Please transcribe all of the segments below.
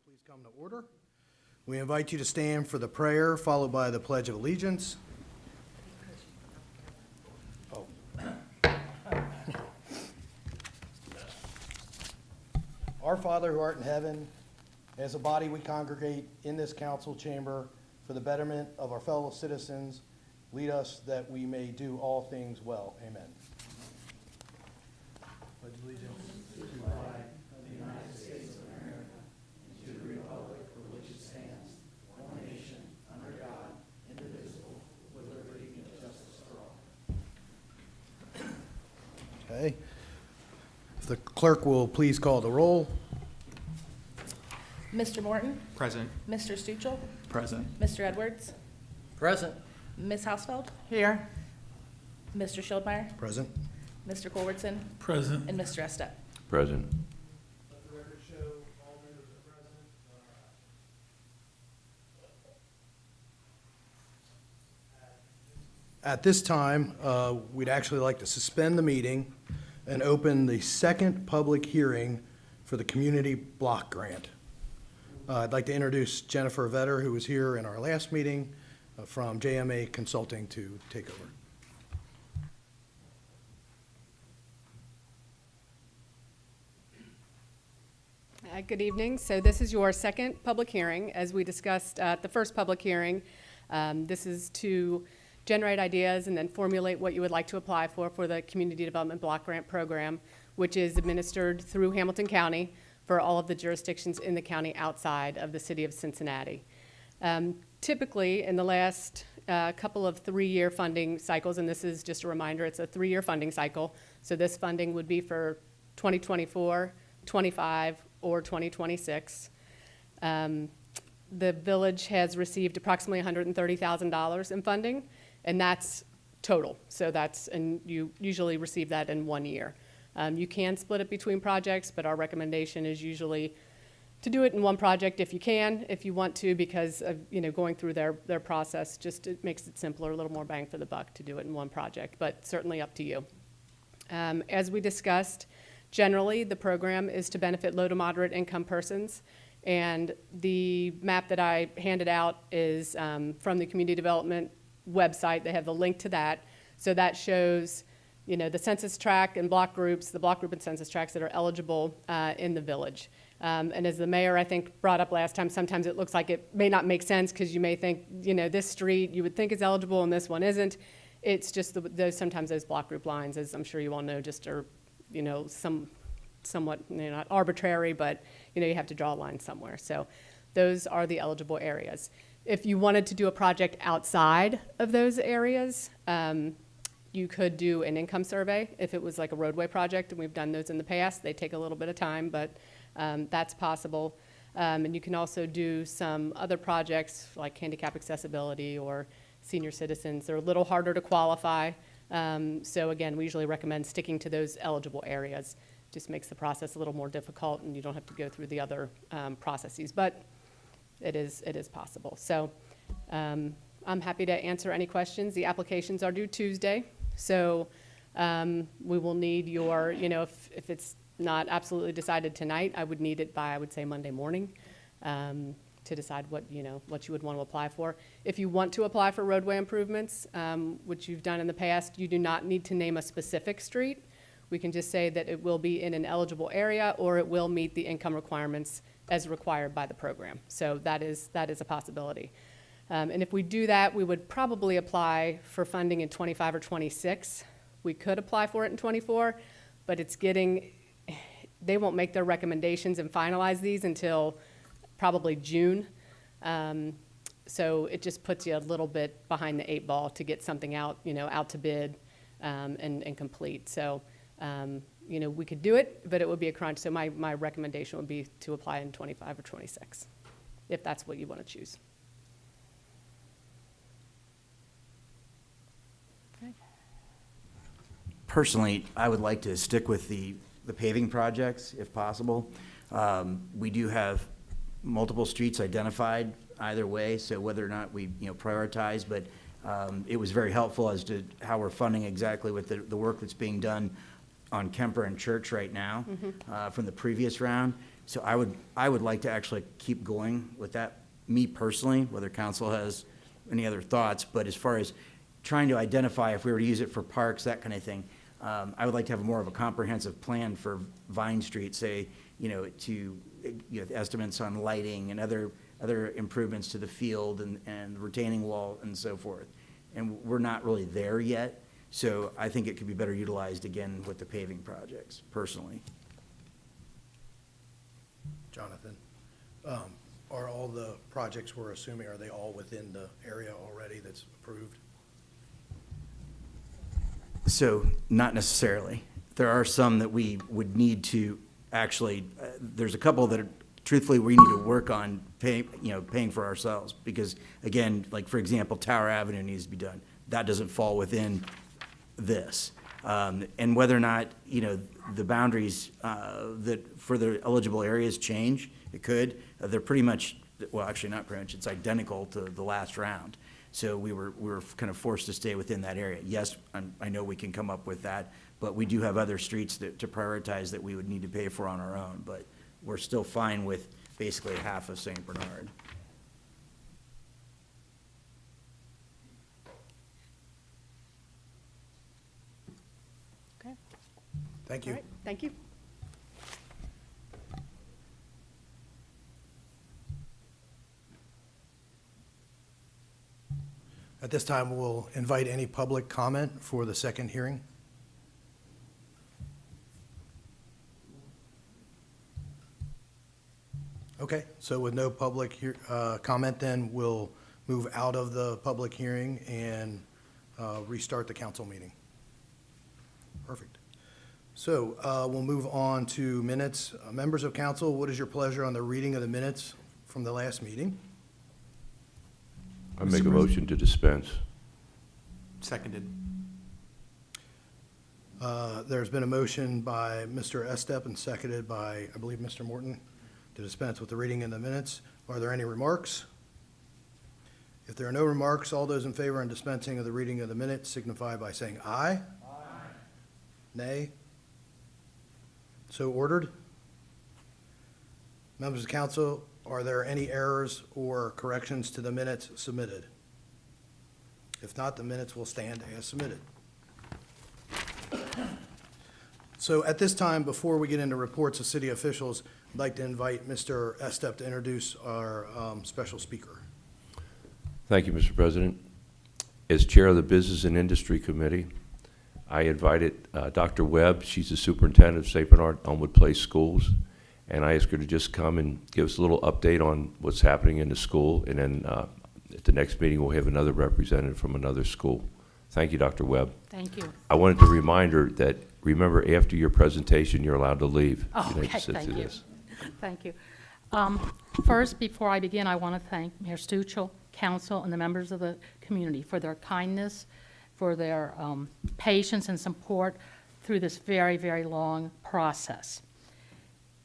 Please come to order. We invite you to stand for the prayer, followed by the Pledge of Allegiance. Oh. Our Father who art in heaven, as a body we congregate in this council chamber for the betterment of our fellow citizens. Lead us that we may do all things well. Amen. Pledge allegiance to the flag of the United States of America and to the republic for which it stands, one nation, under God, indivisible, with liberty and justice for all. Okay. If the clerk will please call the roll. Mr. Morton? Present. Mr. Stuchel? Present. Mr. Edwards? Present. Ms. Hausfeld? Here. Mr. Schildmeyer? Present. Mr. Culbertson? Present. And Mr. Estep? Present. Let the record show all members are present. At this time, we'd actually like to suspend the meeting and open the second public hearing for the community block grant. I'd like to introduce Jennifer Vetter, who was here in our last meeting from JMA Consulting, to take over. Good evening. So this is your second public hearing. As we discussed at the first public hearing, this is to generate ideas and then formulate what you would like to apply for the Community Development Block Grant Program, which is administered through Hamilton County for all of the jurisdictions in the county outside of the city of Cincinnati. Typically, in the last couple of 3-year funding cycles, and this is just a reminder, it's a 3-year funding cycle, so this funding would be for 2024, 25, or 2026. The village has received approximately $130,000 in funding, and that's total. So that's, and you usually receive that in 1 year. You can split it between projects, but our recommendation is usually to do it in one project if you can, if you want to, because of, going through their process, just it makes it simpler, a little more bang for the buck to do it in one project, but certainly up to you. As we discussed, generally, the program is to benefit low to moderate income persons, and the map that I handed out is from the Community Development website. They have the link to that. So that shows, the census tract and block groups, the block group and census tracts that are eligible in the village. And as the mayor, I think, brought up last time, sometimes it looks like it may not make sense because you may think, this street you would think is eligible and this one isn't. It's just sometimes those block group lines, as I'm sure you all know, just are somewhat, not arbitrary, but, you have to draw a line somewhere. So those are the eligible areas. If you wanted to do a project outside of those areas, you could do an income survey if it was like a roadway project, and we've done those in the past. They take a little bit of time, but that's possible. And you can also do some other projects like handicap accessibility or senior citizens. They're a little harder to qualify. So again, we usually recommend sticking to those eligible areas. Just makes the process a little more difficult, and you don't have to go through the other processes, but it is possible. So I'm happy to answer any questions. The applications are due Tuesday, so we will need your, if it's not absolutely decided tonight, I would need it by, I would say, Monday morning to decide what you would want to apply for. If you want to apply for roadway improvements, which you've done in the past, you do not need to name a specific street. We can just say that it will be in an eligible area or it will meet the income requirements as required by the program. So that is a possibility. And if we do that, we would probably apply for funding in 25 or 26. We could apply for it in 24, but they won't make their recommendations and finalize these until probably June. So it just puts you a little bit behind the 8 ball to get something out, out to bid and complete. So, we could do it, but it would be a crunch. So my recommendation would be to apply in 25 or 26, if that's what you want to choose. Okay. Personally, I would like to stick with the paving projects if possible. We do have multiple streets identified either way, so whether or not we prioritize, but it was very helpful as to how we're funding exactly with the work that's being done on Kemper and Church right now from the previous round. So I would like to actually keep going with that, me personally, whether council has any other thoughts, but as far as trying to identify if we were to use it for parks, that kind of thing, I would like to have more of a comprehensive plan for Vine Street, say, estimates on lighting and other improvements to the field and retaining wall and so forth. And we're not really there yet, so I think it could be better utilized again with the paving projects, personally. Jonathan, are all the projects we're assuming, are they all within the area already that's approved? So, not necessarily. There are some that we would need to actually, there's a couple that, truthfully, we need to work on paying for ourselves. Because, again, like, for example, Tower Avenue needs to be done. That doesn't fall within this. And whether or not, the boundaries that for the eligible areas change, it could. They're pretty much, well, actually not pretty much, it's identical to the last round. So we were kind of forced to stay within that area. Yes, I know we can come up with that, but we do have other streets to prioritize that we would need to pay for on our own. But we're still fine with basically half of St. Bernard. Okay. Thank All you. right, thank you. At this time, we'll invite any public comment for the second hearing. Okay, so with no public comment, then we'll move out of the public hearing and restart the council meeting. Perfect. So we'll move on to minutes. Members of council, what is your pleasure on the reading of the minutes from the last meeting? I make a motion to dispense. Seconded. There's been a motion by Mr. Estep and seconded by, I believe, Mr. Morton to dispense with the reading in the minutes. Are there any remarks? If there are no remarks, all those in favor on dispensing of the reading of the minutes signify by saying aye. Aye. Nay. So ordered. Members of council, are there any errors or corrections to the minutes submitted? If not, the minutes will stand as submitted. So at this time, before we get into reports of city officials, I'd like to invite Mr. Estep to introduce our special speaker. Thank you, Mr. President. As chair of the Business and Industry Committee, I invited Dr. Webb. She's the superintendent of St. Bernard Elmwood Place Schools, and I asked her to just come and give us a little update on what's happening in the school, and then at the next meeting we'll have another representative from another school. Thank you, Dr. Webb. Thank you. I wanted to remind her that, remember, after your presentation, you're allowed to leave. Oh, You don't have okay, to sit thank through you. this. Thank you. First, before I begin, I want to thank Mayor Stuchel, council, and the members of the community for their kindness, for their patience and support through this very, very long process.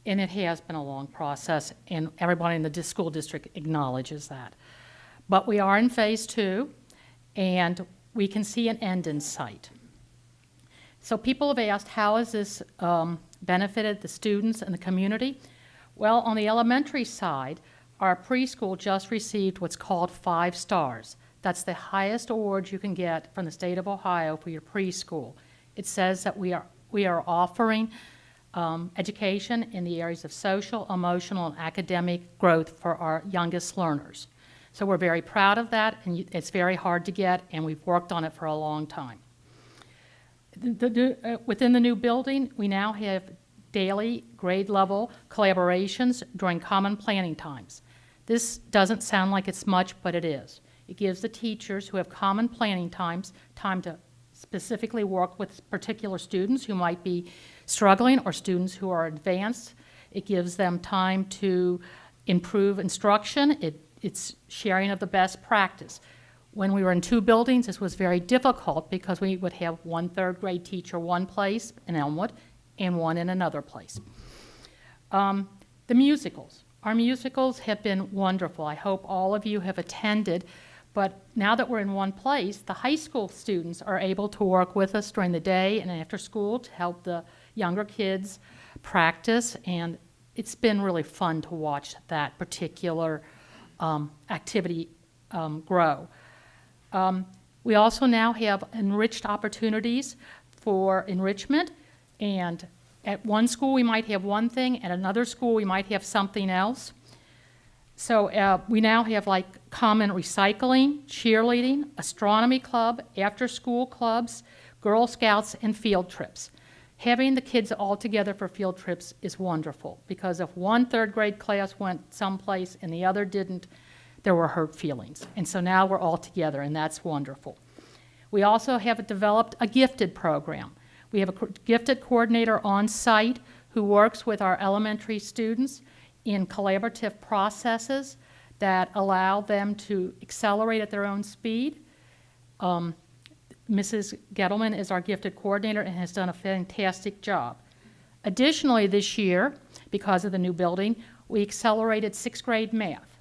And it has been a long process, and everybody in the school district acknowledges that. But we are in phase 2, and we can see an end in sight. So people have asked, how has this benefited the students and the community? Well, on the elementary side, our preschool just received what's called 5 stars. That's the highest award you can get from the state of Ohio for your preschool. It says that we are offering education in the areas of social, emotional, and academic growth for our youngest learners. So we're very proud of that, and it's very hard to get, and we've worked on it for a long time. Within the new building, we now have daily grade-level collaborations during common planning times. This doesn't sound like it's much, but it is. It gives the teachers who have common planning times time to specifically work with particular students who might be struggling or students who are advanced. It gives them time to improve instruction. It's sharing of the best practice. When we were in 2 buildings, this was very difficult because we would have 1 third grade teacher one place in Elmwood and one in another place. The musicals. Our musicals have been wonderful. I hope all of you have attended, but now that we're in one place, the high school students are able to work with us during the day and after school to help the younger kids practice and it's been really fun to watch that particular activity grow. We also now have enriched opportunities for enrichment, and at one school we might have one thing, at another school we might have something else. So we now have like common recycling, cheerleading, astronomy club, after-school clubs, Girl Scouts, and field trips. Having the kids all together for field trips is wonderful, because if one third-grade class went someplace and the other didn't, there were hurt feelings. And so now we're all together, and that's wonderful. We also have developed a gifted program. We have a gifted coordinator on site who works with our elementary students in collaborative processes that allow them to accelerate at their own speed. Mrs. Gettleman is our gifted coordinator and has done a fantastic job. Additionally, this year, because of the new building, we accelerated 6th grade math,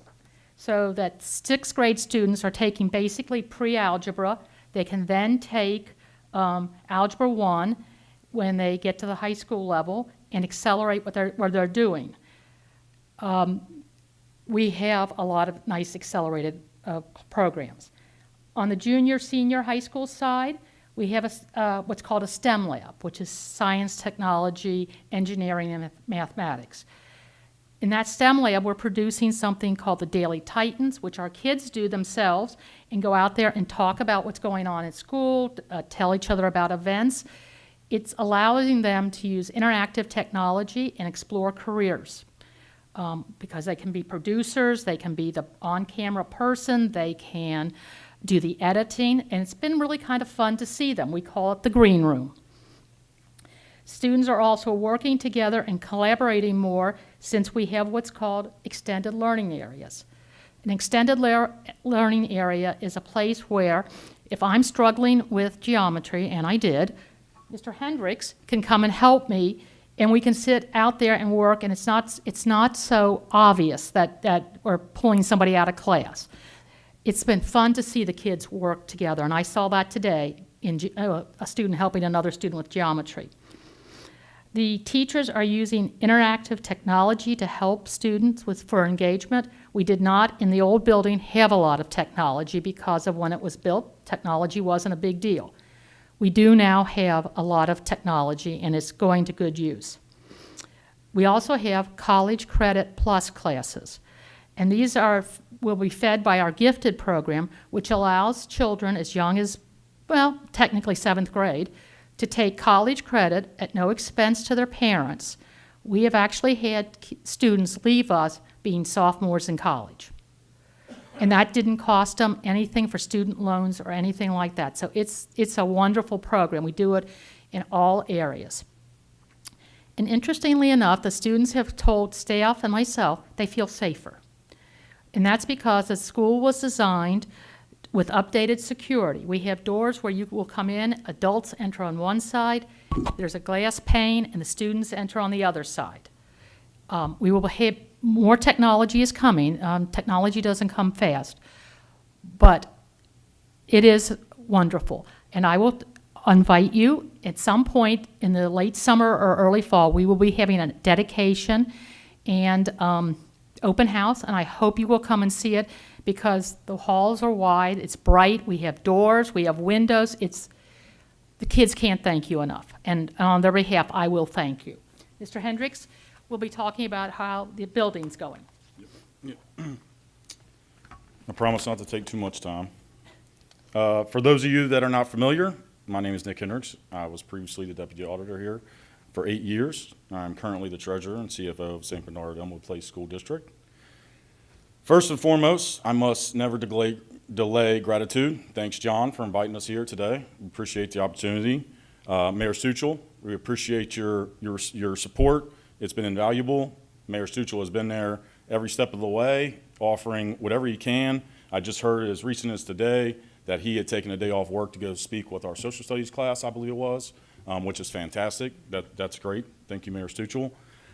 so that 6th grade students are taking basically pre-algebra. They can then take Algebra 1 when they get to the high school level and accelerate what they're doing. We have a lot of nice accelerated programs. On the junior, senior high school side, we have what's called a STEM lab, which is science, technology, engineering, and mathematics. In that STEM lab, we're producing something called the Daily Titans, which our kids do themselves and go out there and talk about what's going on at school, tell each other about events. It's allowing them to use interactive technology and explore careers. Because they can be producers, they can be the on-camera person, they can do the editing, and it's been really kind of fun to see them. We call it the green room. Students are also working together and collaborating more since we have what's called extended learning areas. An extended learning area is a place where if I'm struggling with geometry, and I did, Mr. Hendricks can come and help me, and we can sit out there and work, and it's not so obvious that we're pulling somebody out of class. It's been fun to see the kids work together, and I saw that today in a student helping another student with geometry. The teachers are using interactive technology to help students for engagement. We did not, in the old building, have a lot of technology because of when it was built. Technology wasn't a big deal. We do now have a lot of technology, and it's going to good use. We also have College Credit Plus classes, and these will be fed by our gifted program, which allows children as young as, well, technically 7th grade, to take college credit at no expense to their parents. We have actually had students leave us being sophomores in college. And that didn't cost them anything for student loans or anything like that. So it's a wonderful program. We do it in all areas. And interestingly enough, the students have told staff and myself they feel safer. And that's because the school was designed with updated security. We have doors where you will come in, adults enter on one side, there's a glass pane, and the students enter on the other side. We will have more technology is coming. Technology doesn't come fast, but it is wonderful. And I will invite you at some point in the late summer or early fall. We will be having a dedication and open house, and I hope you will come and see it because the halls are wide, it's bright, we have doors, we have windows. The kids can't thank you enough, and on their behalf, I will thank you. Mr. Hendricks will be talking about how the building's going. Yep. I promise not to take too much time. For those of you that are not familiar, my name is Nick Hendricks. I was previously the deputy auditor here for 8 years. I'm currently the treasurer and CFO of St. Bernard Elmwood Place School District. First and foremost, I must never delay gratitude. Thanks, John, for inviting us here today. We appreciate the opportunity. Mayor Stuchel, we appreciate your support. It's been invaluable. Mayor Stuchel has been there every step of the way, offering whatever he can. I just heard as recent as today that he had taken a day off work to go speak with our social studies class, I believe it was, which is fantastic. That's great. Thank you, Mayor Stuchel.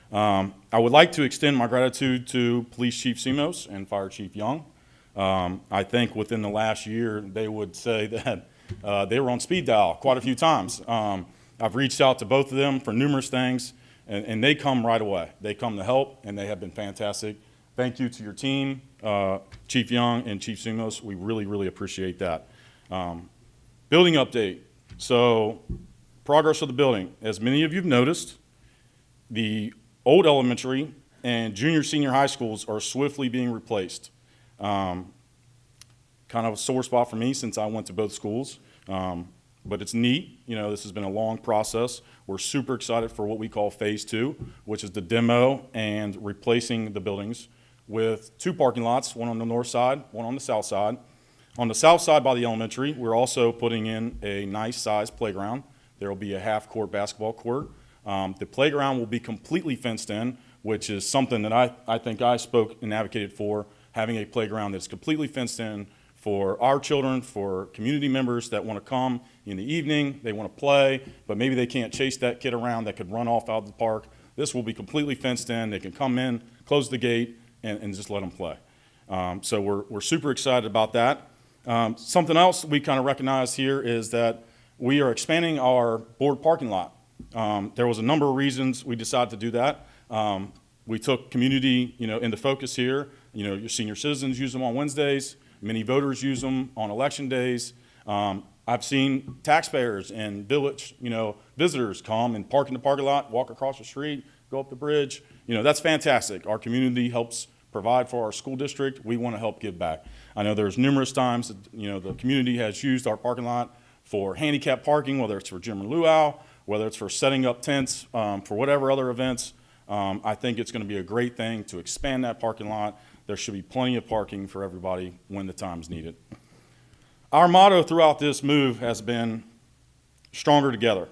I would like to extend my gratitude to Police Chief Simos and Fire Chief Young. I think within the last year, they would say that they were on speed dial quite a few times. I've reached out to both of them for numerous things. and they come right away. They come to help, and they have been fantastic. Thank you to your team, Chief Young and Chief Sumos. We really, really appreciate that. Building update. So progress of the building. As many of you have noticed, the old elementary and junior, senior high schools are swiftly being replaced. Kind of a sore spot for me since I went to both schools. But it's neat. You know, this has been a long process. We're super excited for what we call phase 2, which is the demo and replacing the buildings with 2 parking lots, one on the north side, one on the south side. On the south side by the elementary, we're also putting in a nice sized playground. There will be a half-court basketball court. The playground will be completely fenced in, which is something that I think I spoke and advocated for, having a playground that's completely fenced in for our children, for community members that want to come in the evening, they want to play, but maybe they can't chase that kid around that could run off out of the park. This will be completely fenced in. They can come in, close the gate, and just let them play. So we're super excited about that. Something else we kind of recognize here is that we are expanding our board parking lot. There was a number of reasons we decided to do that. We took community, into focus here. Your senior citizens use them on Wednesdays. Many voters use them on election days. I've seen taxpayers and village, visitors come and park in the parking lot, walk across the street, go up the bridge. That's fantastic. Our community helps provide for our school district. We want to help give back. I know there's numerous times that, the community has used our parking lot for handicap parking, whether it's for gym and luau, whether it's for setting up tents, for whatever other events. I think it's going to be a great thing to expand that parking lot. There should be plenty of parking for everybody when the time's needed. Our motto throughout this move has been stronger together.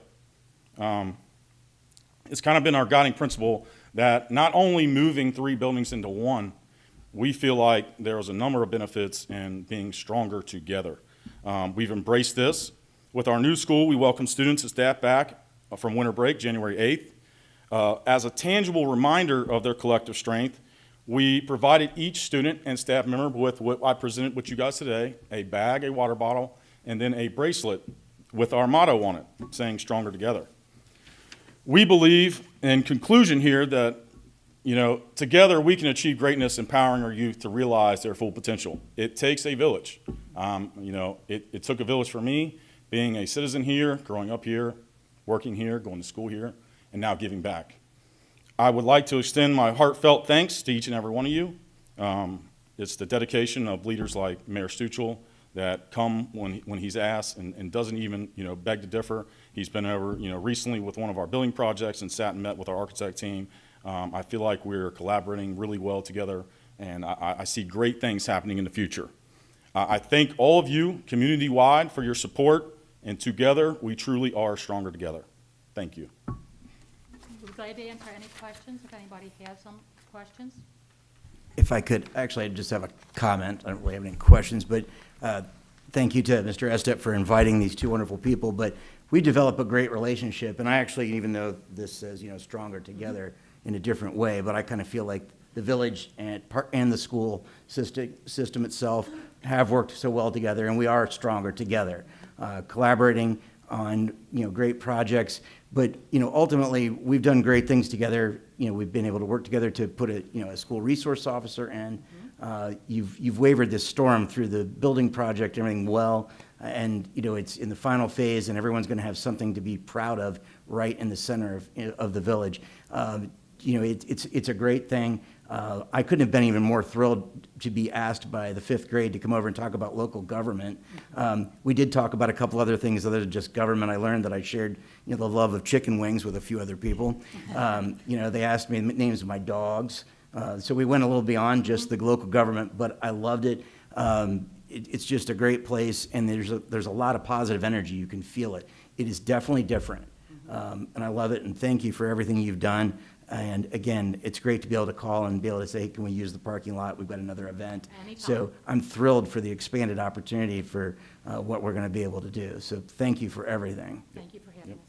It's kind of been our guiding principle that not only moving 3 buildings into one, we feel like there is a number of benefits in being stronger together. We've embraced this. With our new school, we welcome students and staff back from winter break, January 8th. As a tangible reminder of their collective strength, we provided each student and staff member with what I presented with you guys today, a bag, a water bottle, and then a bracelet with our motto on it, saying stronger together. We believe, in conclusion here, that together we can achieve greatness, empowering our youth to realize their full potential. It takes a village. It took a village for me, being a citizen here, growing up here, working here, going to school here, and now giving back. I would like to extend my heartfelt thanks to each and every one of you. It's the dedication of leaders like Mayor Stuchel that come when he's asked and doesn't even beg to differ. He's been over recently with one of our building projects and sat and met with our architect team. I feel like we're collaborating really well together, and I see great things happening in the future. I thank all of you community-wide for your support, and together we truly are stronger together. Thank you. We're glad to answer any questions, if anybody has some questions. If I could, actually, I just have a comment. I don't really have any questions, but thank you to Mr. Estep for inviting these 2 wonderful people. But we develop a great relationship, and I actually, even though this says, stronger together in a different way, but I kind of feel like the village and the school system itself have worked so well together, and we are stronger together, collaborating on, great projects. But, ultimately, we've done great things together. We've been able to work together to put a school resource officer in. You've wavered this storm through the building project, everything well, and, it's in the final phase, and everyone's going to have something to be proud of right in the center of the village. It's a great thing. I couldn't have been even more thrilled to be asked by the 5th grade to come over and talk about local government. We did talk about a couple other things other than just government. I learned that I shared, the love of chicken wings with a few other people. They asked me the names of my dogs. So we went a little beyond just the local government, but I loved it. It's just a great place, and there's a lot of positive energy. You can feel it. It is definitely different, and I love it, and thank you for everything you've done. And again, it's great to be able to call and be able to say, can we use the parking lot? We've got another event. Anytime. So I'm thrilled for the expanded opportunity for what we're going to be able to do. So thank you for everything. Thank you for having us.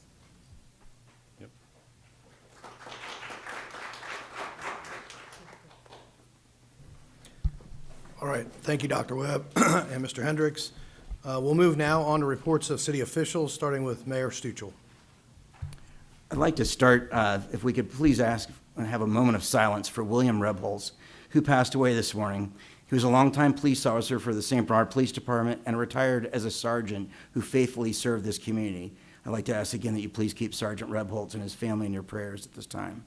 Yep. All right, thank you, Dr. Webb and Mr. Hendricks. We'll move now on to reports of city officials, starting with Mayor Stuchel. I'd like to start, if we could please ask and have a moment of silence for William Rebholz, who passed away this morning. He was a longtime police officer for the St. Bernard Police Department and retired as a sergeant who faithfully served this community. I'd like to ask again that you please keep Sergeant Rebholz and his family in your prayers at this time.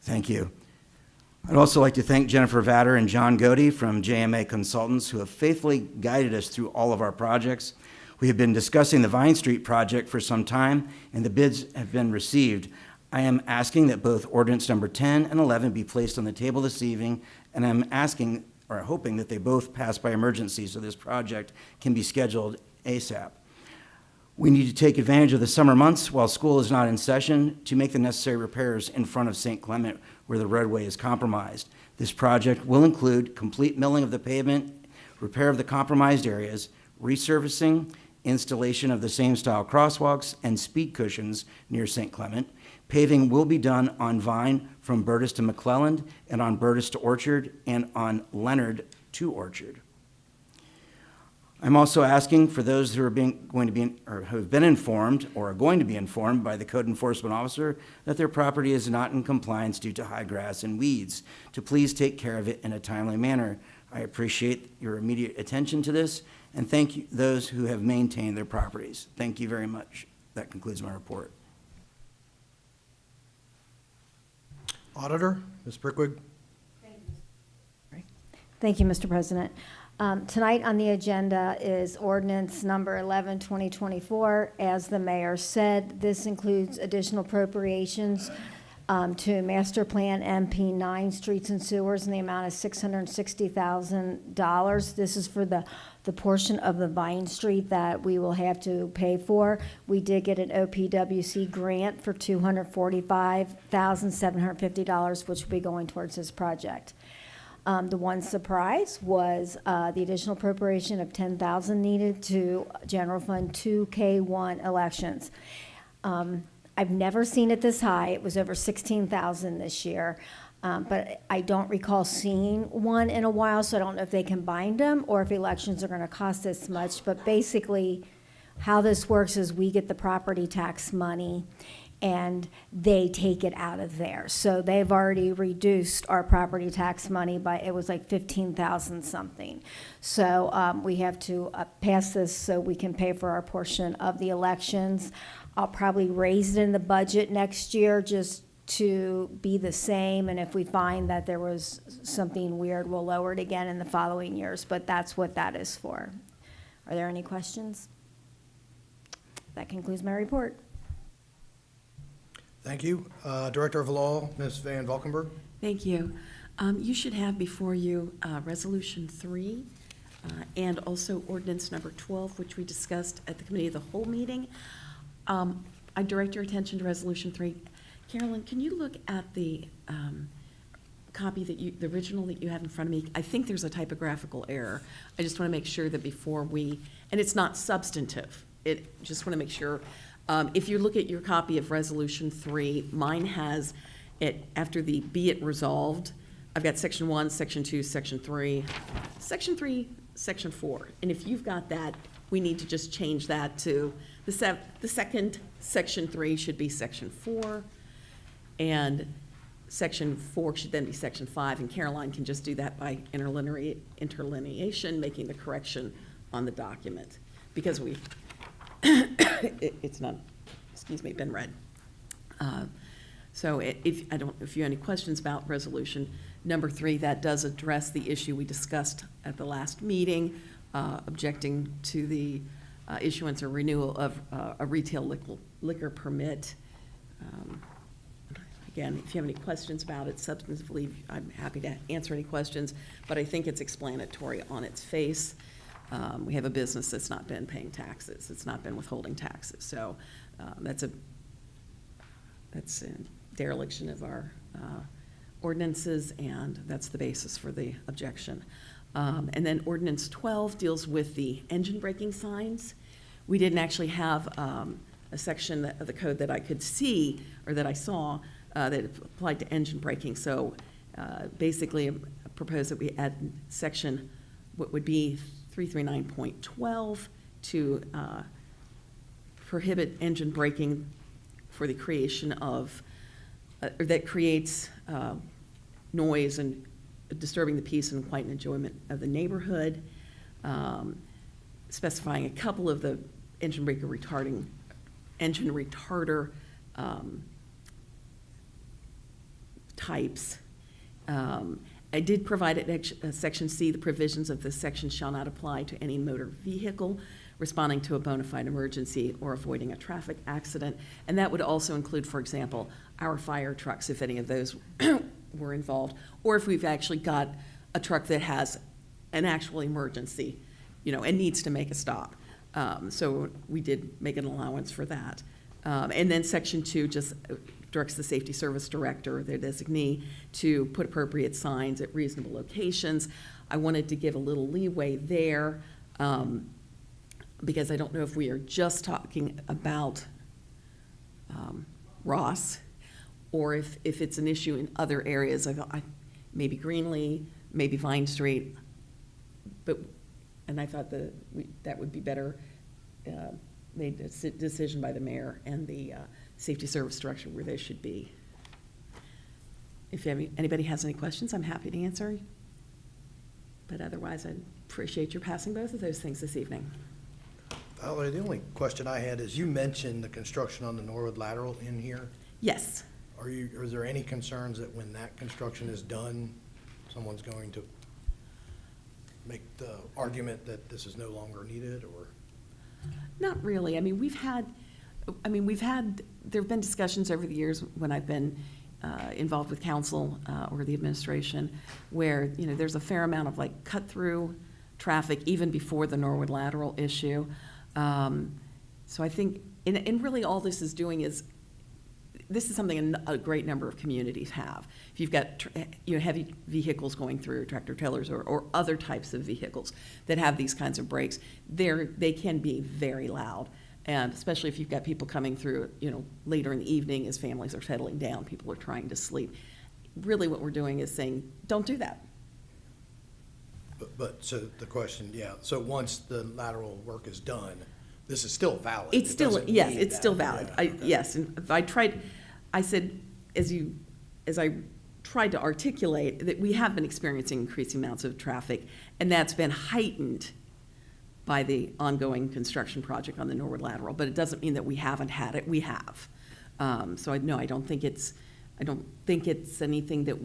Thank you. I'd also like to thank Jennifer Vatter and John Godey from JMA Consultants, who have faithfully guided us through all of our projects. We have been discussing the Vine Street project for some time, and the bids have been received. I am asking that both ordinance number 10 and 11 be placed on the table this evening, and I'm asking, or hoping, that they both pass by emergency so this project can be scheduled ASAP. We need to take advantage of the summer months while school is not in session to make the necessary repairs in front of St. Clement where the roadway is compromised. This project will include complete milling of the pavement, repair of the compromised areas, resurfacing, installation of the same style crosswalks and speed cushions near St. Clement. Paving will be done on Vine from Burtis to McClelland and on Burtis to Orchard and on Leonard to Orchard. I'm also asking for those who are who have been informed or are going to be informed by the code enforcement officer that their property is not in compliance due to high grass and weeds to please take care of it in a timely manner. I appreciate your immediate attention to this and thank you those who have maintained their properties. Thank you very much. That concludes my report. Auditor, Ms. Brickwig. Thank you, Mr. President. Tonight on the agenda is ordinance number 11, 2024. As the mayor said, this includes additional appropriations to Master Plan MP9 Streets and Sewers in the amount of $660,000. This is for the portion of the Vine Street that we will have to pay for. We did get an OPWC grant for $245,750, which will be going towards this project. The one surprise was the additional appropriation of $10,000 needed to General Fund 2K1 elections. I've never seen it this high. It was over $16,000 this year, but I don't recall seeing one in a while, so I don't know if they combined them or if elections are going to cost this much. But basically, how this works is we get the property tax money, and they take it out of there. So they've already reduced our property tax money by, it was like 15,000 something. So we have to pass this so we can pay for our portion of the elections. I'll probably raise it in the budget next year just to be the same. And if we find that there was something weird, we'll lower it again in the following years. But that's what that is for. Are there any questions? That concludes my report. Thank you. Director of Law, Ms. Van Valkenburg. Thank you. You should have before you Resolution 3 and also Ordinance number 12, which we discussed at the Committee of the Whole meeting. I direct your attention to Resolution 3. Carolyn, can you look at the copy the original that you have in front of me? I think there's a typographical error. I just want to make sure that before and it's not substantive. Just want to make sure. If you look at your copy of Resolution 3, mine has it after the be it resolved. I've got Section 1, Section 2, Section 3, Section 3, Section 4. And if you've got that, we need to just change that to the second Section 3 should be Section 4, and Section 4 should then be Section 5. And Caroline can just do that by interlineation, making the correction on the document because it's not, been read. So if you have any questions about Resolution number 3, that does address the issue we discussed at the last meeting, objecting to the issuance or renewal of a retail liquor permit. Again, if you have any questions about it substantively, I'm happy to answer any questions, but I think it's explanatory on its face. We have a business that's not been paying taxes. It's not been withholding taxes. So that's a dereliction of our ordinances, and that's the basis for the objection. And then Ordinance 12 deals with the engine braking signs. We didn't actually have a section of the code that I could see or that I saw that applied to engine braking. So basically propose that we add section, what would be 339.12 to prohibit engine braking for the creation of, or that creates noise and disturbing the peace and quiet and enjoyment of the neighborhood, specifying a couple of the engine retarder types. I did provide at Section C, the provisions of this section shall not apply to any motor vehicle responding to a bona fide emergency or avoiding a traffic accident. And that would also include, for example, our fire trucks, if any of those were involved, or if we've actually got a truck that has an actual emergency, and needs to make a stop. So we did make an allowance for that. And then Section 2 just directs the Safety Service Director, their designee, to put appropriate signs at reasonable locations. I wanted to give a little leeway there because I don't know if we are just talking about Ross or if it's an issue in other areas. I thought maybe Greenlee, maybe Vine Street, and I thought that would be better made a decision by the mayor and the Safety Service Director where they should be. If anybody has any questions, I'm happy to answer. But otherwise, I'd appreciate your passing both of those things this evening. Valerie, the only question I had is you mentioned the construction on the Norwood Lateral in here. Yes. Is there any concerns that when that construction is done, someone's going to make the argument that this is no longer needed, or? Not really. There have been discussions over the years when I've been involved with council or the administration where, there's a fair amount of cut through traffic even before the Norwood Lateral issue. So I think, and really all this is doing is, this is something a great number of communities have. If you've got heavy vehicles going through, tractor trailers or other types of vehicles that have these kinds of brakes, they can be very loud. And especially if you've got people coming through, later in the evening as families are settling down, people are trying to sleep. Really what we're doing is saying, don't do that. But so the question, so once the lateral work is done, this is still valid? It's still, doesn't yes, need it's that. still valid. Yeah, okay. Yes, and I said, as I tried to articulate, that we have been experiencing increasing amounts of traffic, and that's been heightened by the ongoing construction project on the Norwood Lateral, but it doesn't mean that we haven't had it. We have. So I don't think it's anything that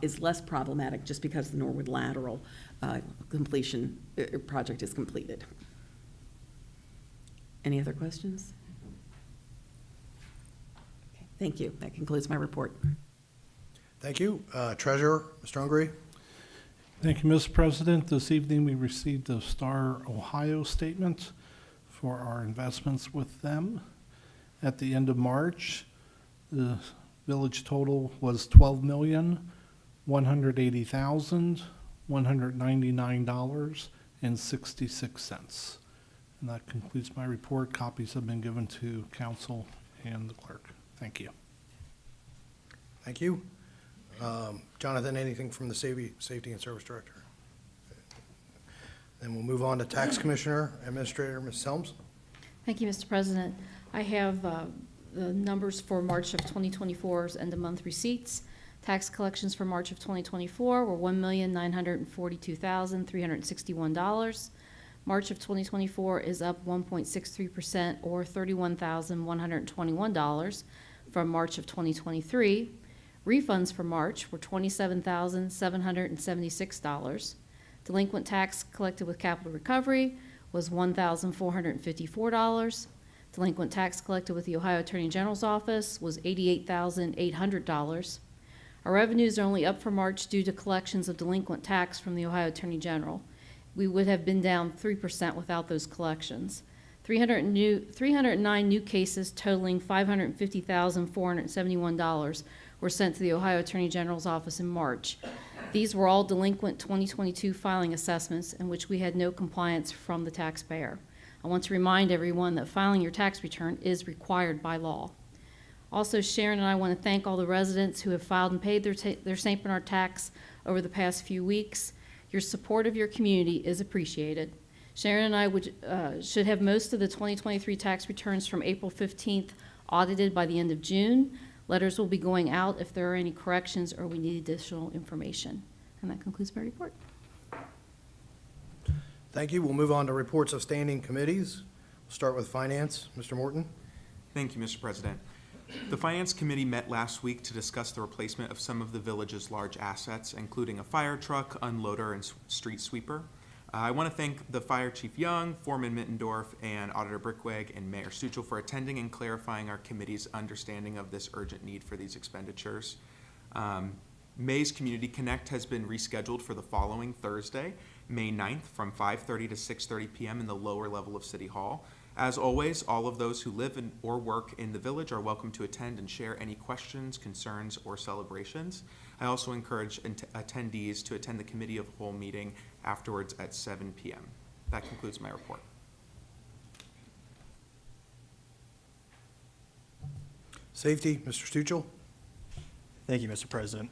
is less problematic just because the Norwood Lateral completion project is completed. Any other questions? Okay, thank you. That concludes my report. Thank you. Treasurer, Mr. Ungree? Thank you, Mr. President. This evening, we received the Star Ohio statement for our investments with them. At the end of March, the village total was $12,180,199.66. And that concludes my report. Copies have been given to council and the clerk. Thank you. Thank you. Jonathan, anything from the Safety and Service Director? Then we'll move on to Tax Commissioner, Administrator, Ms. Helms. Thank you, Mr. President. I have the numbers for March of 2024's end-of-month receipts. Tax collections for March of 2024 were $1,942,361. March of 2024 is up 1.63%, or $31,121 from March of 2023. Refunds for March were $27,776. Delinquent tax collected with capital recovery was $1,454. Delinquent tax collected with the Ohio Attorney General's office was $88,800. Our revenues are only up for March due to collections of delinquent tax from the Ohio Attorney General. We would have been down 3% without those collections. 309 new cases totaling $550,471 were sent to the Ohio Attorney General's office in March. These were all delinquent 2022 filing assessments in which we had no compliance from the taxpayer. I want to remind everyone that filing your tax return is required by law. Also, Sharon and I want to thank all the residents who have filed and paid their St. Bernard tax over the past few weeks. Your support of your community is appreciated. Sharon and I should have most of the 2023 tax returns from April 15th audited by the end of June. Letters will be going out if there are any corrections or we need additional information. And that concludes my report. Thank you. We'll move on to reports of standing committees. We'll start with Finance. Mr. Morton. Thank you, Mr. President. The Finance Committee met last week to discuss the replacement of some of the village's large assets, including a fire truck, unloader, and street sweeper. I want to thank the Fire Chief Young, Foreman Mittendorf, and Auditor Brickweg and Mayor Stuchel for attending and clarifying our committee's understanding of this urgent need for these expenditures. May's Community Connect has been rescheduled for the following Thursday, May 9th, from 5:30 to 6:30 p.m. in the lower level of City Hall. As always, all of those who live or work in the village are welcome to attend and share any questions, concerns, or celebrations. I also encourage attendees to attend the Committee of Whole meeting afterwards at 7 p.m. That concludes my report. Safety, Mr. Stuchel. Thank you, Mr. President.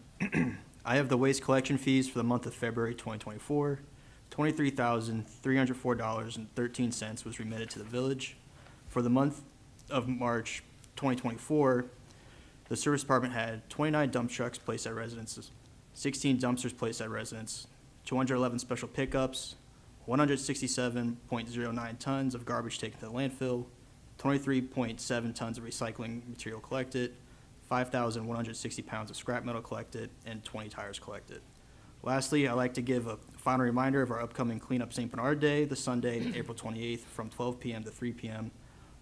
I have the waste collection fees for the month of February 2024. $23,304.13 was remitted to the village. For the month of March 2024, the service department had 29 dump trucks placed at residences, 16 dumpsters placed at residence, 211 special pickups, 167.09 tons of garbage taken to the landfill, 23.7 tons of recycling material collected, 5,160 pounds of scrap metal collected, and 20 tires collected. Lastly, I'd like to give a final reminder of our upcoming Cleanup St. Bernard Day, this Sunday, April 28th, from 12 p.m. to 3 p.m.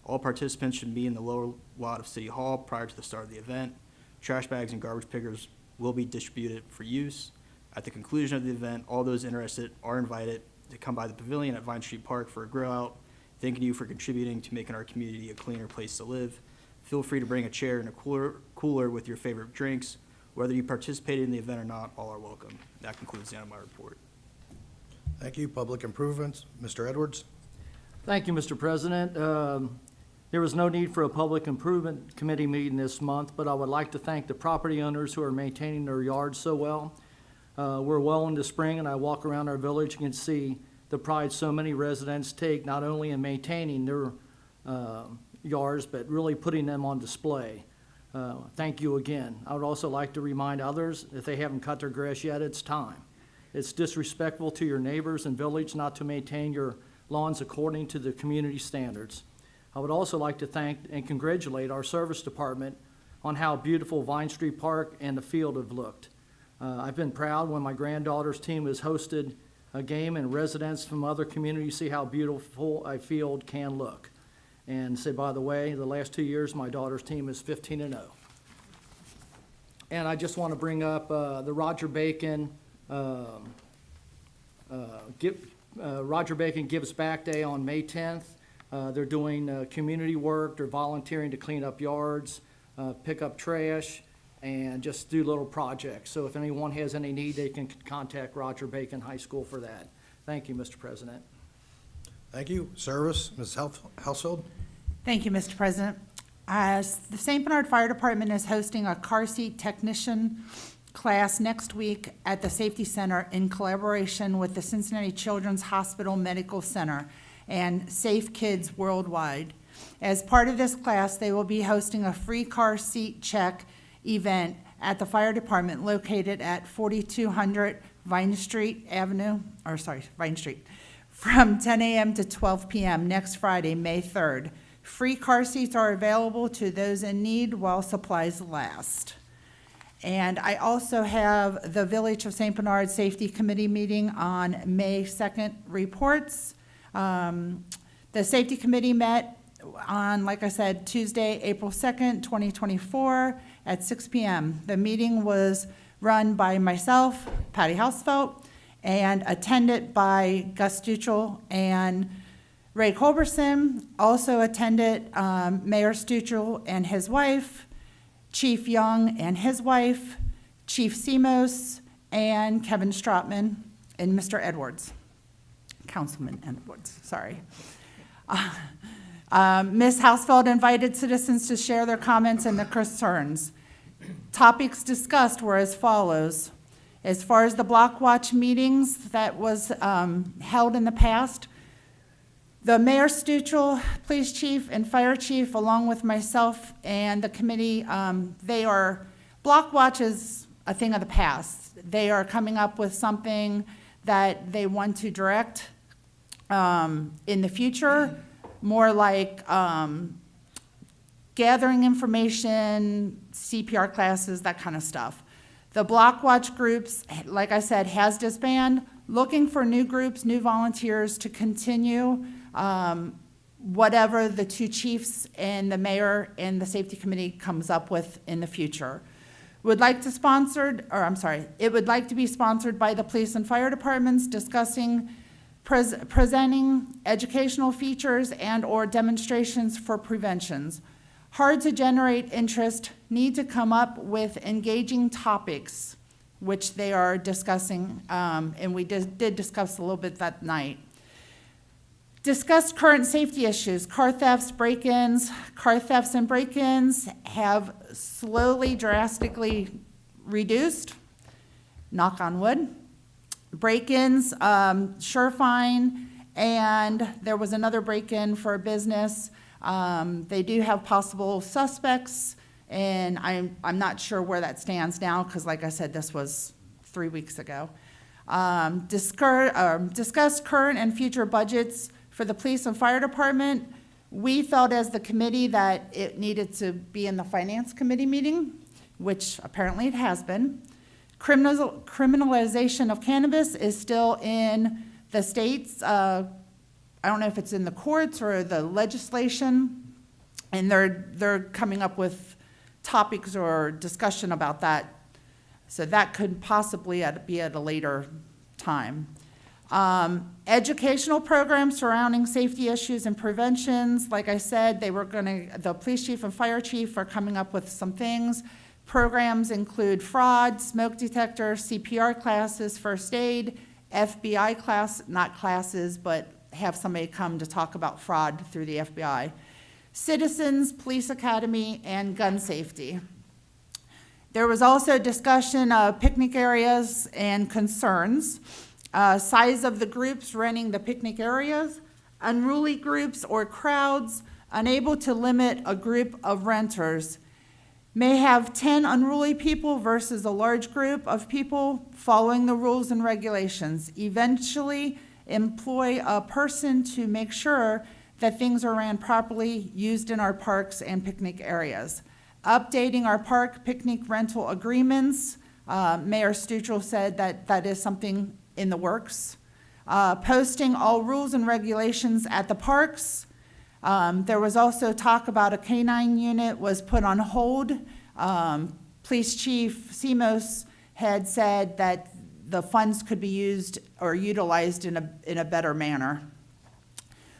All participants should be in the lower lot of City Hall prior to the start of the event. Trash bags and garbage pickers will be distributed for use. At the conclusion of the event, all those interested are invited to come by the pavilion at Vine Street Park for a grill out. Thanking you for contributing to making our community a cleaner place to live. Feel free to bring a chair and a cooler with your favorite drinks. Whether you participated in the event or not, all are welcome. That concludes the end of my report. Thank you. Public Improvements, Mr. Edwards. Thank you, Mr. President. There was no need for a Public Improvement Committee meeting this month, but I would like to thank the property owners who are maintaining their yards so well. We're well into spring, and I walk around our village and can see the pride so many residents take not only in maintaining their yards, but really putting them on display. Thank you again. I would also like to remind others, if they haven't cut their grass yet, it's time. It's disrespectful to your neighbors and village not to maintain your lawns according to the community standards. I would also like to thank and congratulate our service department on how beautiful Vine Street Park and the field have looked. I've been proud when my granddaughter's team has hosted a game and residents from other communities see how beautiful a field can look. And say, by the way, the last 2 years, my daughter's team is 15-0. And I just want to bring up the Roger Bacon Roger Bacon Gives Back Day on May 10th. They're doing community work. They're volunteering to clean up yards, pick up trash, and just do little projects. So if anyone has any need, they can contact Roger Bacon High School for that. Thank you, Mr. President. Thank you. Service, Ms. Household. Thank you, Mr. President. As the St. Bernard Fire Department is hosting a car seat technician class next week at the Safety Center in collaboration with the Cincinnati Children's Hospital Medical Center and Safe Kids Worldwide. As part of this class, they will be hosting a free car seat check event at the fire department located at 4200 Vine Street, from 10 a.m. to 12 p.m. next Friday, May 3rd. Free car seats are available to those in need while supplies last. And I also have the Village of St. Bernard Safety Committee meeting on May 2nd reports. The Safety Committee met on, like I said, Tuesday, April 2nd, 2024 at 6 p.m. The meeting was run by myself, Patty Hausfeld, and attended by Gus Stuchel and Ray Culberson. Also attended Mayor Stuchel and his wife, Chief Young and his wife, Chief Simos, and Kevin Stratman, and Mr. Edwards, Councilman Edwards, sorry. Ms. Hausfeld invited citizens to share their comments and their concerns. Topics discussed were as follows. As far as the block watch meetings that was held in the past, the Mayor Stuchel, Police Chief, and Fire Chief, along with myself and the committee, block watch is a thing of the past. They are coming up with something that they want to direct in the future, more like gathering information, CPR classes, that kind of stuff. The block watch groups, like I said, has disbanded, looking for new groups, new volunteers to continue whatever the two chiefs and the mayor and the safety committee comes up with in the future. It would like to be sponsored by the police and fire departments, discussing presenting educational features and or demonstrations for preventions. Hard to generate interest, need to come up with engaging topics, which they are discussing, and we did discuss a little bit that night. Discuss current safety issues, car thefts, break-ins. Car thefts and break-ins have slowly, drastically reduced, knock on wood. Break-ins, sure fine, and there was another break-in for a business. They do have possible suspects, and I'm not sure where that stands now, because like I said, this was 3 weeks ago. Discuss current and future budgets for the police and fire department. We felt as the committee that it needed to be in the finance committee meeting, which apparently it has been. Criminalization of cannabis is still in the states. I don't know if it's in the courts or the legislation, and they're coming up with topics or discussion about that. So that could possibly be at a later time. Educational programs surrounding safety issues and preventions. Like I said, the police chief and fire chief are coming up with some things. Programs include fraud, smoke detector, CPR classes, first aid, FBI class, not classes, but have somebody come to talk about fraud through the FBI. Citizens, Police Academy, and gun safety. There was also discussion of picnic areas and concerns. Size of the groups renting the picnic areas, unruly groups or crowds, unable to limit a group of renters. May have 10 unruly people versus a large group of people following the rules and regulations. Eventually, employ a person to make sure that things are ran properly, used in our parks and picnic areas. Updating our park picnic rental agreements. Mayor Stuchel said that is something in the works. Posting all rules and regulations at the parks. There was also talk about a canine unit was put on hold. Police Chief Simos had said that the funds could be used or utilized in a better manner.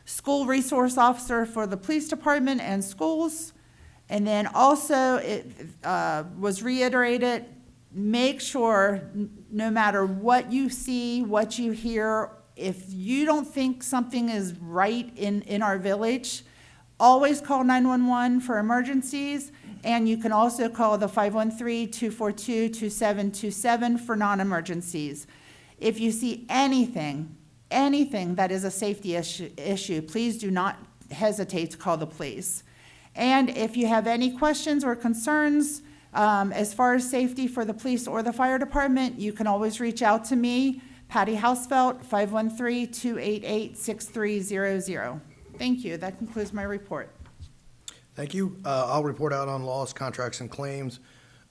School resource officer for the police department and schools. And then also it was reiterated, make sure no matter what you see, what you hear, if you don't think something is right in our village, always call 911 for emergencies, and you can also call the 513-242-2727 for non-emergencies. If you see anything that is a safety issue, please do not hesitate to call the police. And if you have any questions or concerns as far as safety for the police or the fire department, you can always reach out to me, Patty Hausfeld, 513-288-6300. Thank you. That concludes my report. Thank you. I'll report out on laws, contracts, and claims.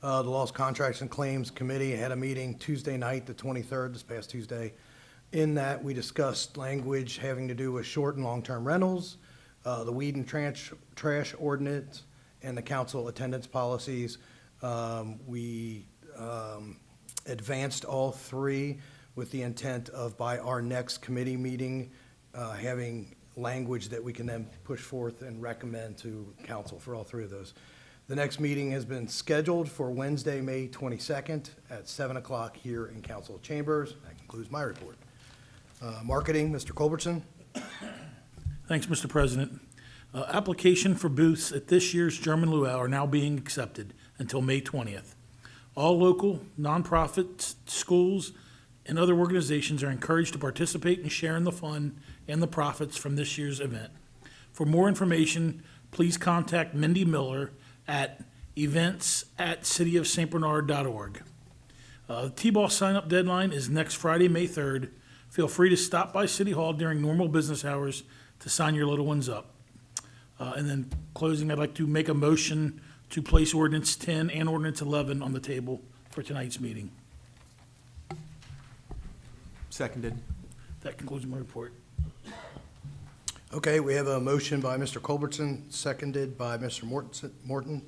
The Laws, Contracts, and Claims Committee had a meeting Tuesday night, the 23rd, this past Tuesday. In that, we discussed language having to do with short and long-term rentals, the weed and trash ordinance, and the council attendance policies. We advanced all three with the intent of, by our next committee meeting, having language that we can then push forth and recommend to council for all three of those. The next meeting has been scheduled for Wednesday, May 22nd at 7 o'clock here in council chambers. That concludes my report. Marketing, Mr. Culbertson. Thanks, Mr. President. Application for booths at this year's German Luau are now being accepted until May 20th. All local, nonprofits, schools, and other organizations are encouraged to participate and share in the fun and the profits from this year's event. For more information, please contact Mindy Miller at events@cityofstbernard.org. The T-ball sign-up deadline is next Friday, May 3rd. Feel free to stop by City Hall during normal business hours to sign your little ones up. And then closing, I'd like to make a motion to place ordinance 10 and ordinance 11 on the table for tonight's meeting. Seconded. That concludes my report. Okay, we have a motion by Mr. Culbertson, seconded by Mr. Morton,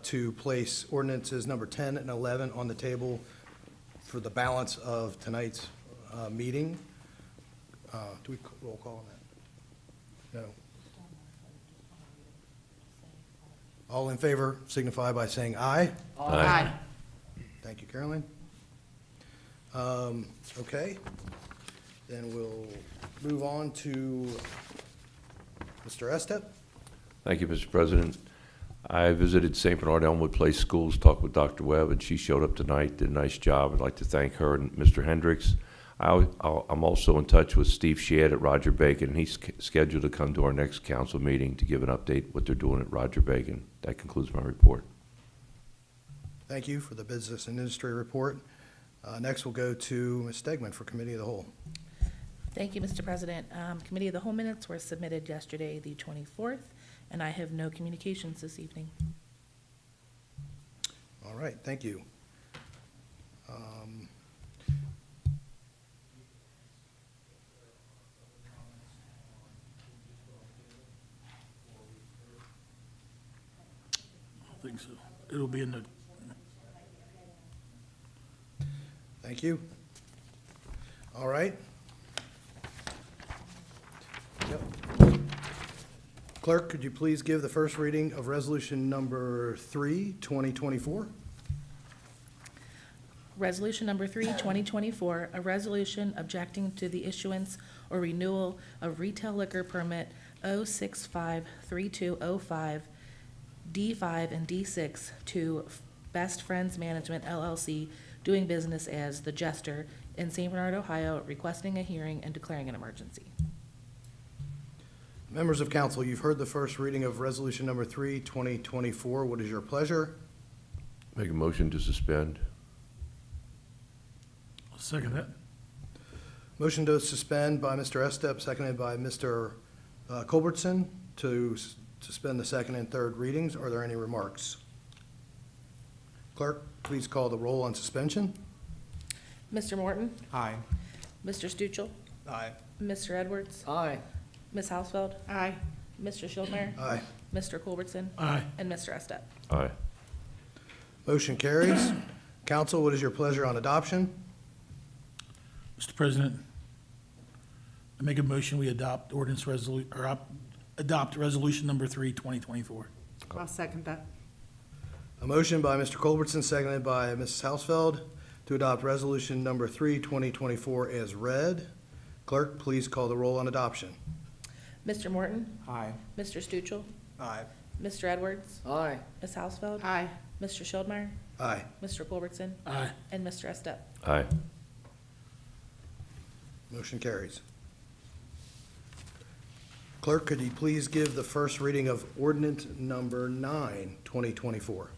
to place ordinances number 10 and 11 on the table for the balance of tonight's meeting. Do we roll call on that? No. All in favor signify by saying aye. Aye. Thank you, Caroline. Okay, then we'll move on to Mr. Estep. Thank you, Mr. President. I visited St. Bernard Elmwood Place Schools, talked with Dr. Webb, and she showed up tonight, did a nice job. I'd like to thank her and Mr. Hendricks. I'm also in touch with Steve Shedd at Roger Bacon, and he's scheduled to come to our next council meeting to give an update what they're doing at Roger Bacon. That concludes my report. Thank you for the business and industry report. Next, we'll go to Ms. Stegman for Committee of the Whole. Thank you, Mr. President. Committee of the Whole minutes were submitted yesterday, the 24th, and I have no communications this evening. All right, thank you. I think so. It'll be in the, Thank you. All right. Yep. Clerk, could you please give the first reading of resolution number 3, 2024? Resolution number 3, 2024, a resolution objecting to the issuance or renewal of retail liquor permit 0653205 D5 and D6 to Best Friends Management LLC, doing business as The Jester in St. Bernard, Ohio, requesting a hearing and declaring an emergency. Members of council, you've heard the first reading of resolution number 3, 2024. What is your pleasure? Make a motion to suspend. I'll second that. Motion to suspend by Mr. Estep, seconded by Mr. Culbertson to suspend the second and third readings. Are there any remarks? Clerk, please call the roll on suspension. Mr. Morton? Aye. Mr. Stuchel? Aye. Mr. Edwards? Aye. Ms. Hausfeld? Aye. Mr. Schildmeyer? Aye. Mr. Culbertson? Aye. And Mr. Estep. Aye. Motion carries. Council, what is your pleasure on adoption? Mr. President, I make a motion we adopt adopt resolution number 3, 2024. I'll second that. A motion by Mr. Culbertson, seconded by Mrs. Hausfeld, to adopt resolution number 3, 2024 as read. Clerk, please call the roll on adoption. Mr. Morton? Aye. Mr. Stuchel? Aye. Mr. Edwards? Aye. Ms. Hausfeld? Aye. Mr. Schildmeyer? Aye. Mr. Culbertson? Aye. And Mr. Estep. Aye. Motion carries. Clerk, could you please give the first reading of ordinance number 9, 2024?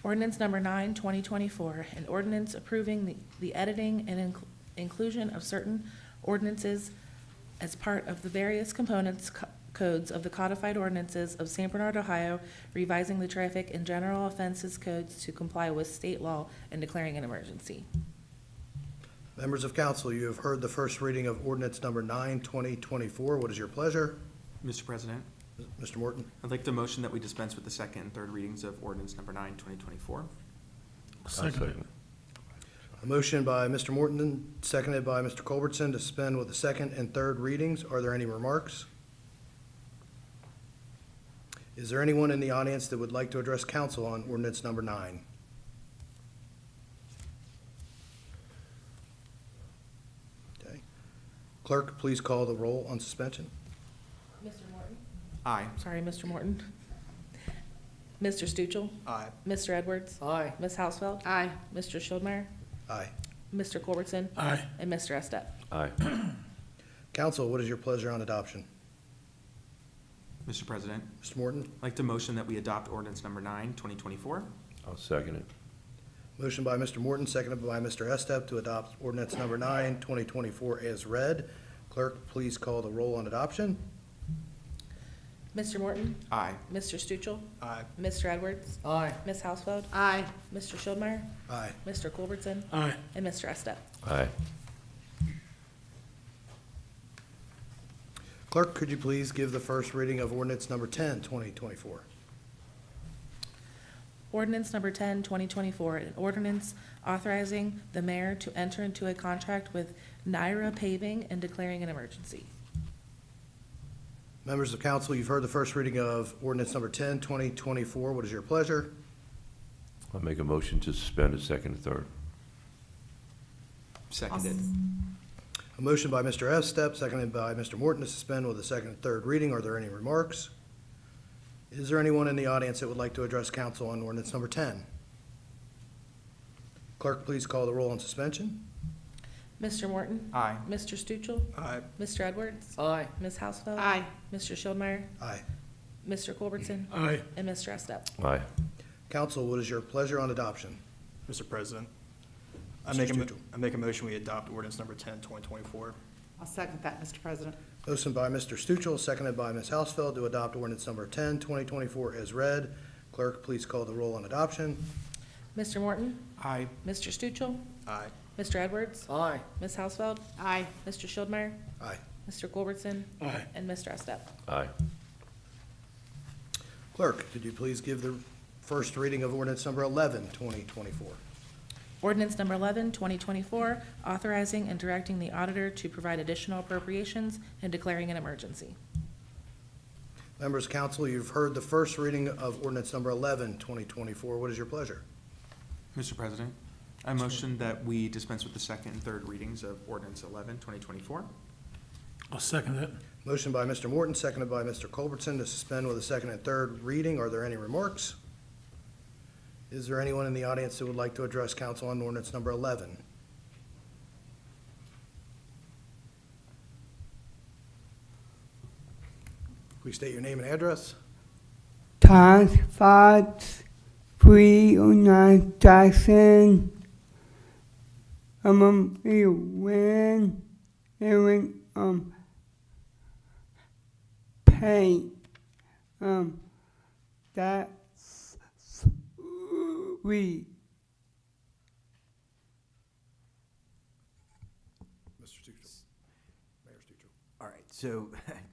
Ordinance number 9, 2024, an ordinance approving the editing and inclusion of certain ordinances as part of the various components codes of the codified ordinances of St. Bernard, Ohio, revising the traffic and general offenses codes to comply with state law and declaring an emergency. Members of council, you have heard the first reading of ordinance number 9, 2024. What is your pleasure? Mr. President, Mr. Morton? I'd like to motion that we dispense with the second and third readings of ordinance number 9, 2024. Second. A motion by Mr. Morton, seconded by Mr. Culbertson, to suspend with the second and third readings. Are there any remarks? Is there anyone in the audience that would like to address council on ordinance number 9? Clerk, please call the roll on suspension. Mr. Morton? Aye. Sorry, Mr. Morton. Mr. Stuchel? Aye. Mr. Edwards? Aye. Ms. Hausfeld? Aye. Mr. Schildmeyer? Aye. Mr. Culbertson? Aye. And Mr. Estep? Aye. Council, what is your pleasure on adoption? Mr. President, Mr. Morton? I'd like to motion that we adopt ordinance number 9, 2024. I'll second it. Motion by Mr. Morton, seconded by Mr. Estep to adopt ordinance number 9, 2024 as read. Clerk, please call the roll on adoption. Mr. Morton? Aye. Mr. Stuchel? Aye. Mr. Edwards? Aye. Ms. Hausfeld? Aye. Mr. Schildmeyer? Aye. Mr. Culbertson? Aye. And Mr. Estep? Aye. Clerk, could you please give the first reading of ordinance number 10, 2024? Ordinance number 10, 2024, an ordinance authorizing the mayor to enter into a contract with Naira Paving and declaring an emergency. Members of council, you've heard the first reading of ordinance number 10, 2024. What is your pleasure? I'll make a motion to suspend the second and third. Seconded. A motion by Mr. Estep, seconded by Mr. Morton to suspend with the second and third reading. Are there any remarks? Is there anyone in the audience that would like to address council on ordinance number 10? Clerk, please call the roll on suspension. Mr. Morton? Aye. Mr. Stuchel? Aye. Mr. Edwards? Aye. Ms. Hausfeld? Aye. Mr. Schildmeyer? Aye. Mr. Culbertson? Aye. And Mr. Estep? Aye. Council, what is your pleasure on adoption? Mr. President, Mr. Stuchel. I make a motion we adopt ordinance number 10, 2024. I'll second that, Mr. President. Motion by Mr. Stuchel, seconded by Ms. Hausfeld to adopt ordinance number 10, 2024 as read. Clerk, please call the roll on adoption. Mr. Morton? Aye. Mr. Stuchel? Aye. Mr. Edwards? Aye. Ms. Hausfeld? Aye. Mr. Schildmeyer? Aye. Mr. Culbertson? Aye. And Mr. Estep? Aye. Clerk, could you please give the first reading of ordinance number 11, 2024? Ordinance number 11, 2024, authorizing and directing the auditor to provide additional appropriations and declaring an emergency. Members of council, you've heard the first reading of ordinance number 11, 2024. What is your pleasure? Mr. President, I motion that we dispense with the second and third readings of ordinance 11, 2024. I'll second that. Motion by Mr. Morton, seconded by Mr. Culbertson to suspend with a second and third reading. Are there any remarks? Is there anyone in the audience that would like to address council on ordinance number 11? Please state your name and address. Task Force 309 Jackson. When paint that's we. Mr. Stuchel. Mayor Stuchel. All right, so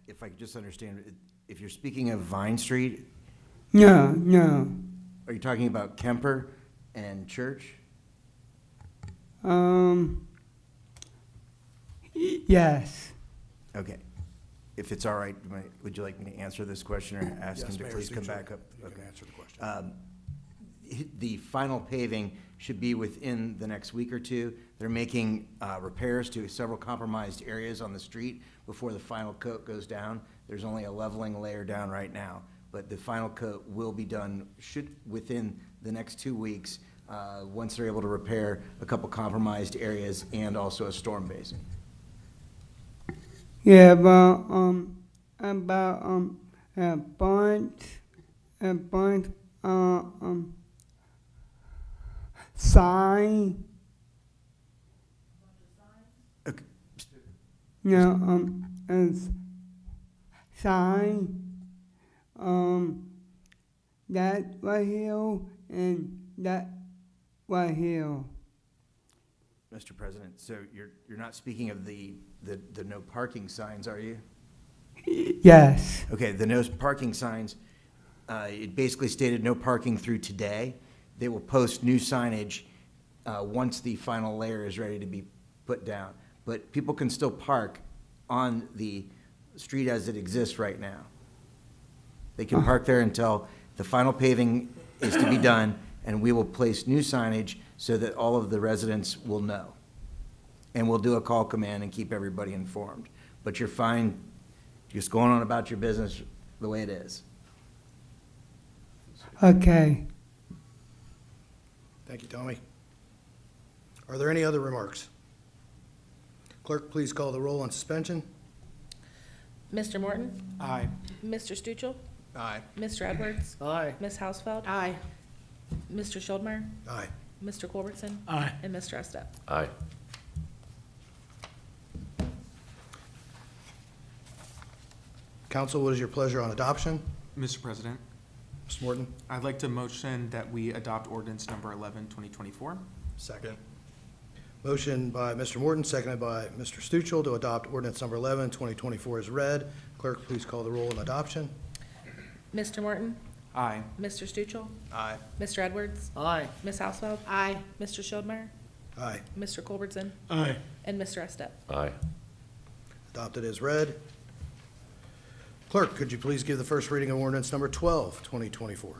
if I could just understand, if you're speaking of Vine Street, No. are you talking about Kemper and Church? Yes. Okay. If it's all right, would you like me to answer this question or ask Yes, him to Mayor please come Stuchel, back up? you can Okay. answer the question. The final paving should be within the next week or two. They're making repairs to several compromised areas on the street before the final coat goes down. There's only a leveling layer down right now, but the final coat will be done within the next 2 weeks, once they're able to repair a couple compromised areas and also a storm basin. Yeah, about a bunch sign. Okay. No, sign. That right here and that right here. Mr. President, so you're not speaking of the no parking signs, are you? Yes. Okay, the no parking signs, it basically stated no parking through today. They will post new signage once the final layer is ready to be put down. But people can still park on the street as it exists right now. They can park there until the final paving is to be done, and we will place new signage so that all of the residents will know. and we'll do a call command and keep everybody informed. But you're fine just going on about your business the way it is. Okay. Thank you, Tommy. Are there any other remarks? Clerk, please call the roll on suspension. Mr. Morton? Aye. Mr. Stuchel? Aye. Mr. Edwards? Aye. Ms. Hausfeld? Aye. Mr. Schuldmeyer? Aye. Mr. Culbertson? Aye. And Mr. Estep? Aye. Council, what is your pleasure on adoption? Mr. President, Mr. Morton? I'd like to motion that we adopt ordinance number 11, 2024. Second. Motion by Mr. Morton, seconded by Mr. Stuchel to adopt ordinance number 11, 2024 is read. Clerk, please call the roll on adoption. Mr. Morton? Aye. Mr. Stuchel? Aye. Mr. Edwards? Aye. Ms. Hausfeld? Aye. Mr. Schuldmeyer? Aye. Mr. Culbertson? Aye. And Mr. Estep? Aye. Adopted as read. Clerk, could you please give the first reading of ordinance number 12, 2024?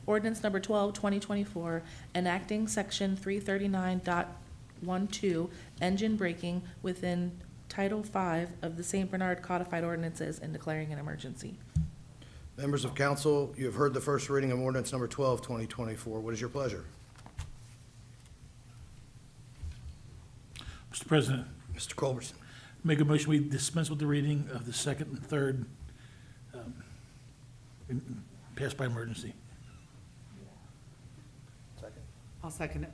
Ordinance number 12, 2024, enacting section 339.12, engine braking within Title V of the St. Bernard Codified Ordinances and declaring an emergency. Members of council, you have heard the first reading of ordinance number 12, 2024. What is your pleasure? Mr. President, Mr. Culbertson? make a motion we dispense with the reading of the second and third, pass by emergency. I'll second it.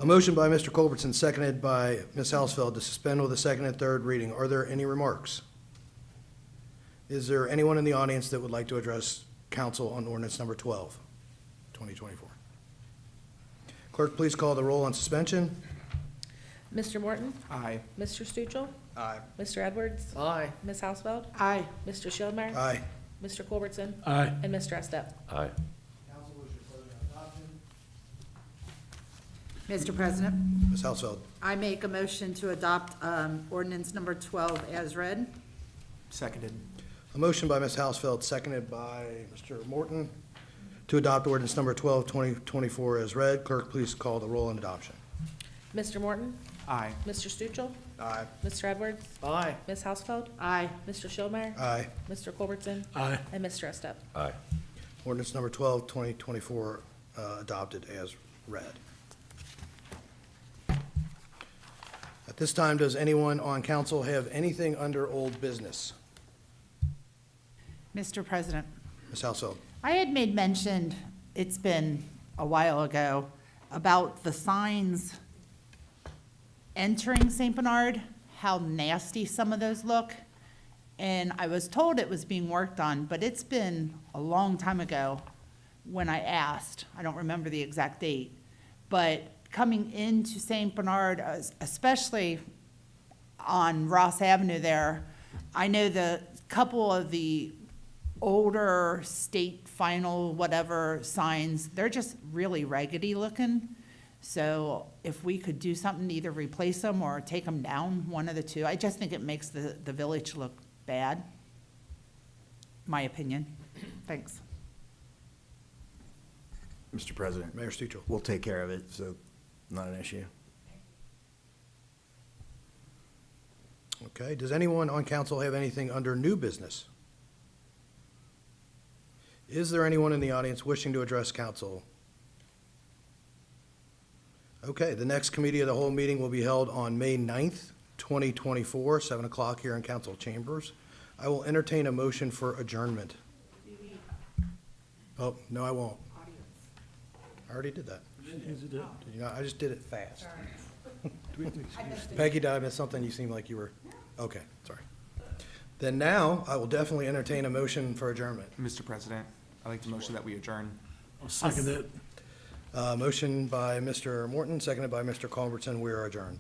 A motion by Mr. Culbertson, seconded by Ms. Hausfeld to suspend with the second and third reading. Are there any remarks? Is there anyone in the audience that would like to address council on ordinance number 12, 2024? Clerk, please call the roll on suspension. Mr. Morton? Aye. Mr. Stuchel? Aye. Mr. Edwards? Aye. Ms. Hausfeld? Aye. Mr. Schildmeyer? Aye. Mr. Culbertson? Aye. And Mr. Estep? Aye. Council, what is your pleasure on adoption? Mr. President, Ms. Hausfeld? I make a motion to adopt ordinance number 12 as read. Seconded. A motion by Ms. Hausfeld, seconded by Mr. Morton to adopt ordinance number 12, 2024 as read. Clerk, please call the roll on adoption. Mr. Morton? Aye. Mr. Stuchel? Aye. Mr. Edwards? Aye. Ms. Hausfeld? Aye. Mr. Schildmeyer? Aye. Mr. Culbertson? Aye. And Mr. Estep? Aye. Ordinance number 12, 2024 adopted as read. At this time, does anyone on council have anything under old business? Mr. President, Ms. Hausfeld? I had made mention, it's been a while ago, about the signs entering St. Bernard, how nasty some of those look. And I was told it was being worked on, but it's been a long time ago when I asked. I don't remember the exact date. But coming into St. Bernard, especially on Ross Avenue there, I know the couple of the older state final whatever signs, they're just really raggedy looking. So if we could do something to either replace them or take them down, one of the two, I just think it makes the village look bad. My opinion. Thanks. Mr. President, Mayor Stuchel? we'll take care of it, so not an issue. Okay, does anyone on council have anything under new business? Is there anyone in the audience wishing to address council? Okay, the next committee of the whole meeting will be held on May 9th, 2024, 7 o'clock here in council chambers. I will entertain a motion for adjournment. Oh, no, I won't. I already did that. Did you not? I just did it fast. Peggy, did I miss something? You seem like you were, okay, sorry. Then now, I will definitely entertain a motion for adjournment. Mr. President, I'd like to motion that we adjourn. I'll second it. Motion by Mr. Morton, seconded by Mr. Culbertson. We are adjourned.